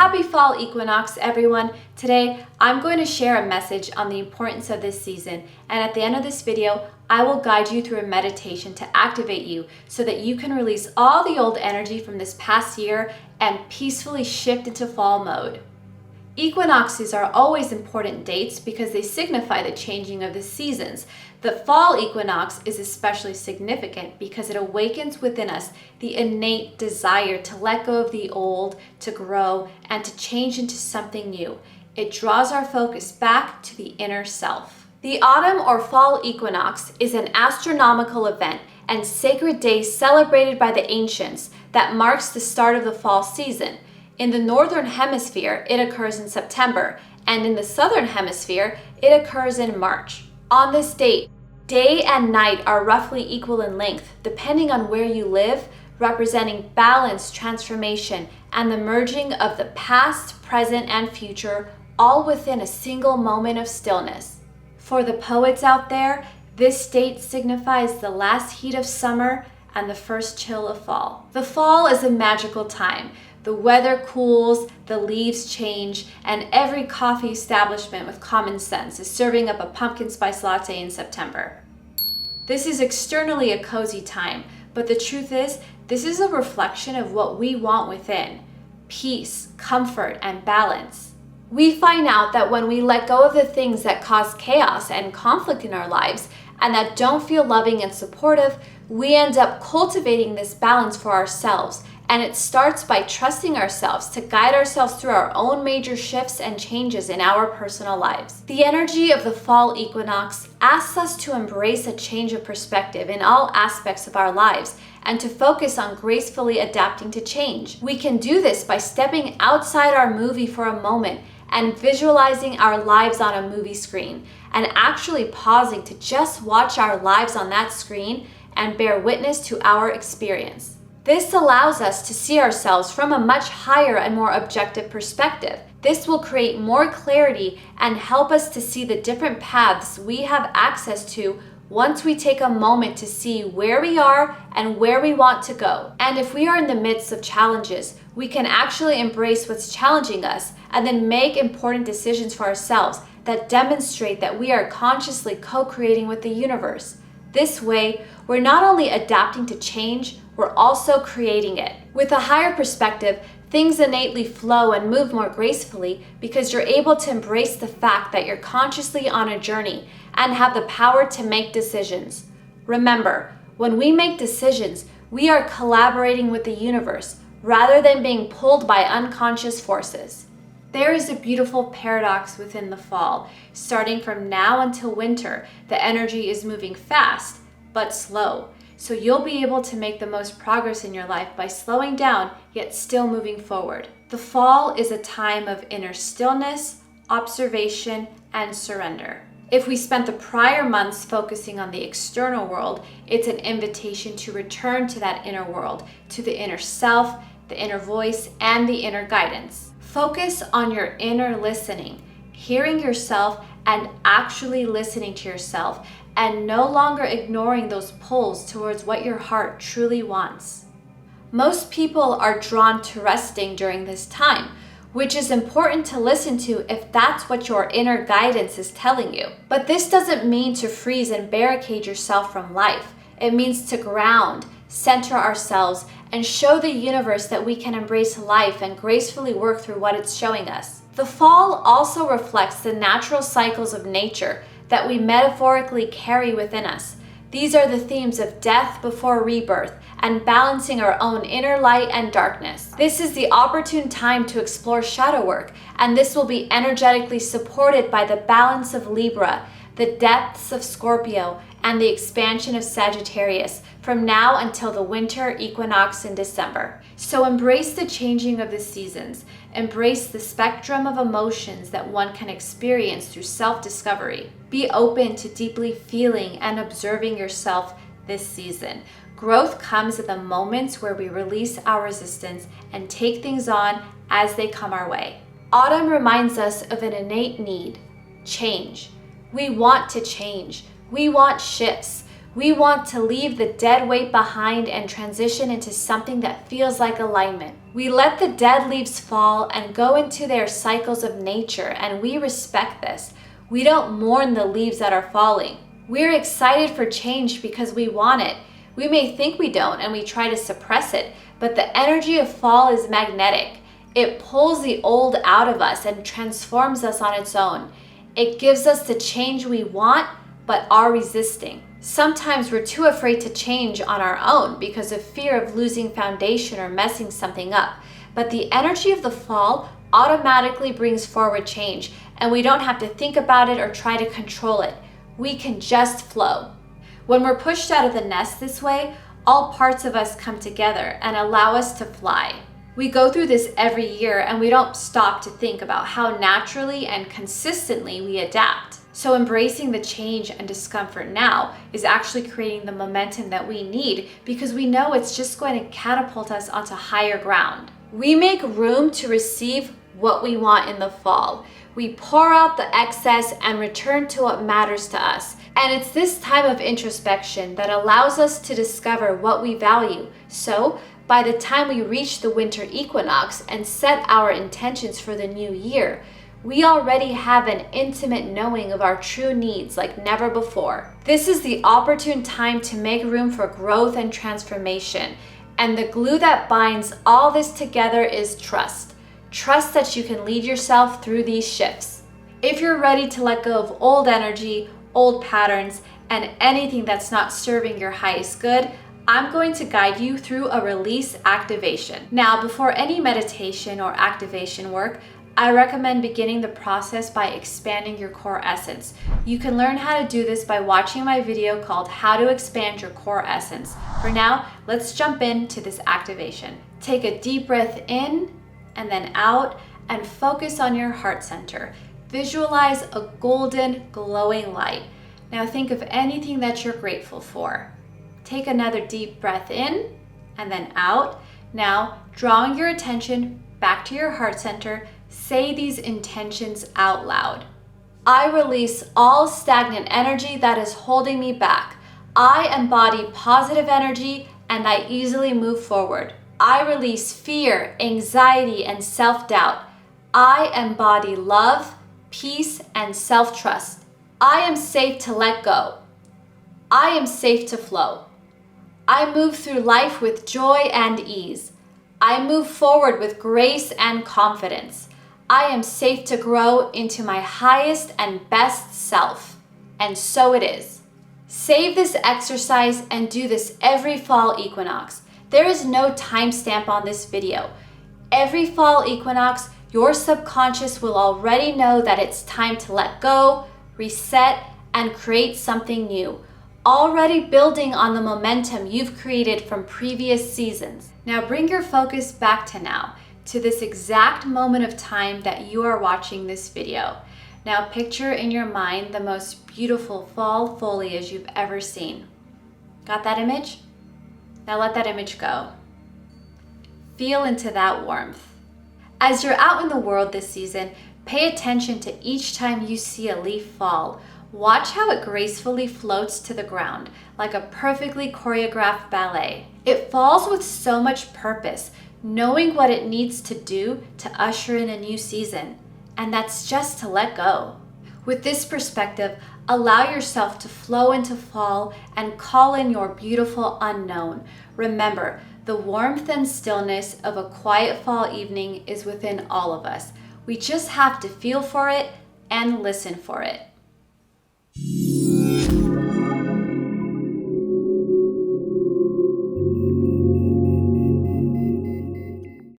Happy Fall Equinox, everyone. Today, I'm going to share a message on the importance of this season, and at the end of this video, I will guide you through a meditation to activate you so that you can release all the old energy from this past year and peacefully shift into fall mode. Equinoxes are always important dates because they signify the changing of the seasons. The fall equinox is especially significant because it awakens within us the innate desire to let go of the old, to grow, and to change into something new. It draws our focus back to the inner self. The autumn or fall equinox is an astronomical event and sacred day celebrated by the ancients that marks the start of the fall season. In the northern hemisphere, it occurs in September, and in the southern hemisphere, it occurs in March. On this date, day and night are roughly equal in length, depending on where you live, representing balance, transformation, and the merging of the past, present, and future, all within a single moment of stillness. For the poets out there, this date signifies the last heat of summer and the first chill of fall. The fall is a magical time. The weather cools, the leaves change, and every coffee establishment with common sense is serving up a pumpkin spice latte in September. This is externally a cozy time, but the truth is, this is a reflection of what we want within: peace, comfort, and balance. We find out that when we let go of the things that cause chaos and conflict in our lives and that don't feel loving and supportive, we end up cultivating this balance for ourselves. And it starts by trusting ourselves to guide ourselves through our own major shifts and changes in our personal lives. The energy of the fall equinox asks us to embrace a change of perspective in all aspects of our lives and to focus on gracefully adapting to change. We can do this by stepping outside our movie for a moment and visualizing our lives on a movie screen and actually pausing to just watch our lives on that screen and bear witness to our experience. This allows us to see ourselves from a much higher and more objective perspective. This will create more clarity and help us to see the different paths we have access to once we take a moment to see where we are and where we want to go. And if we are in the midst of challenges, we can actually embrace what's challenging us and then make important decisions for ourselves that demonstrate that we are consciously co-creating with the universe. This way, we're not only adapting to change, we're also creating it. With a higher perspective, things innately flow and move more gracefully because you're able to embrace the fact that you're consciously on a journey and have the power to make decisions. Remember, when we make decisions, we are collaborating with the universe rather than being pulled by unconscious forces. There is a beautiful paradox within the fall. Starting from now until winter, the energy is moving fast, but slow. So you'll be able to make the most progress in your life by slowing down, yet still moving forward. The fall is a time of inner stillness, observation, and surrender. If we spent the prior months focusing on the external world, it's an invitation to return to that inner world, to the inner self, the inner voice, and the inner guidance. Focus on your inner listening, hearing yourself and actually listening to yourself, and no longer ignoring those pulls towards what your heart truly wants. Most people are drawn to resting during this time, which is important to listen to if that's what your inner guidance is telling you. But this doesn't mean to freeze and barricade yourself from life. It means to ground, center ourselves, and show the universe that we can embrace life and gracefully work through what it's showing us. The fall also reflects the natural cycles of nature that we metaphorically carry within us. These are the themes of death before rebirth and balancing our own inner light and darkness. This is the opportune time to explore shadow work, and this will be energetically supported by the balance of Libra, the depths of Scorpio, and the expansion of Sagittarius from now until the winter equinox in December. So embrace the changing of the seasons. Embrace the spectrum of emotions that one can experience through self-discovery. Be open to deeply feeling and observing yourself this season. Growth comes at the moments where we release our resistance and take things on as they come our way. Autumn reminds us of an innate need: change. We want to change. We want shifts. We want to leave the dead weight behind and transition into something that feels like alignment. We let the dead leaves fall and go into their cycles of nature, and we respect this. We don't mourn the leaves that are falling. We're excited for change because we want it. We may think we don't and we try to suppress it, but the energy of fall is magnetic. It pulls the old out of us and transforms us on its own. It gives us the change we want but are resisting. Sometimes we're too afraid to change on our own because of fear of losing foundation or messing something up. But the energy of the fall automatically brings forward change, and we don't have to think about it or try to control it. We can just flow. When we're pushed out of the nest this way, all parts of us come together and allow us to fly. We go through this every year, and we don't stop to think about how naturally and consistently we adapt. So embracing the change and discomfort now is actually creating the momentum that we need, because we know it's just going to catapult us onto higher ground. We make room to receive what we want in the fall. We pour out the excess and return to what matters to us. And it's this time of introspection that allows us to discover what we value. So by the time we reach the winter equinox and set our intentions for the new year, we already have an intimate knowing of our true needs like never before. This is the opportune time to make room for growth and transformation. And the glue that binds all this together is trust. Trust that you can lead yourself through these shifts. If you're ready to let go of old energy, old patterns, and anything that's not serving your highest good, I'm going to guide you through a release activation. Now, before any meditation or activation work, I recommend beginning the process by expanding your core essence. You can learn how to do this by watching my video called How to Expand Your Core Essence. For now, let's jump into this activation. Take a deep breath in and then out, and focus on your heart center. Visualize a golden, glowing light. Now think of anything that you're grateful for. Take another deep breath in and then out. Now, drawing your attention back to your heart center, say these intentions out loud. I release all stagnant energy that is holding me back. I embody positive energy and I easily move forward. I release fear, anxiety, and self-doubt. I embody love, peace, and self-trust. I am safe to let go. I am safe to flow. I move through life with joy and ease. I move forward with grace and confidence. I am safe to grow into my highest and best self. And so it is. Save this exercise and do this every fall equinox. There is no timestamp on this video. Every fall equinox, your subconscious will already know that it's time to let go, reset, and create something new, already building on the momentum you've created from previous seasons. Now bring your focus back to now, to this exact moment of time that you are watching this video. Now picture in your mind the most beautiful fall foliage you've ever seen. Got that image? Now let that image go. Feel into that warmth. As you're out in the world this season, pay attention to each time you see a leaf fall. Watch how it gracefully floats to the ground, like a perfectly choreographed ballet. It falls with so much purpose, knowing what it needs to do to usher in a new season. And that's just to let go. With this perspective, allow yourself to flow into fall and call in your beautiful unknown. Remember, the warmth and stillness of a quiet fall evening is within all of us. We just have to feel for it and listen for it.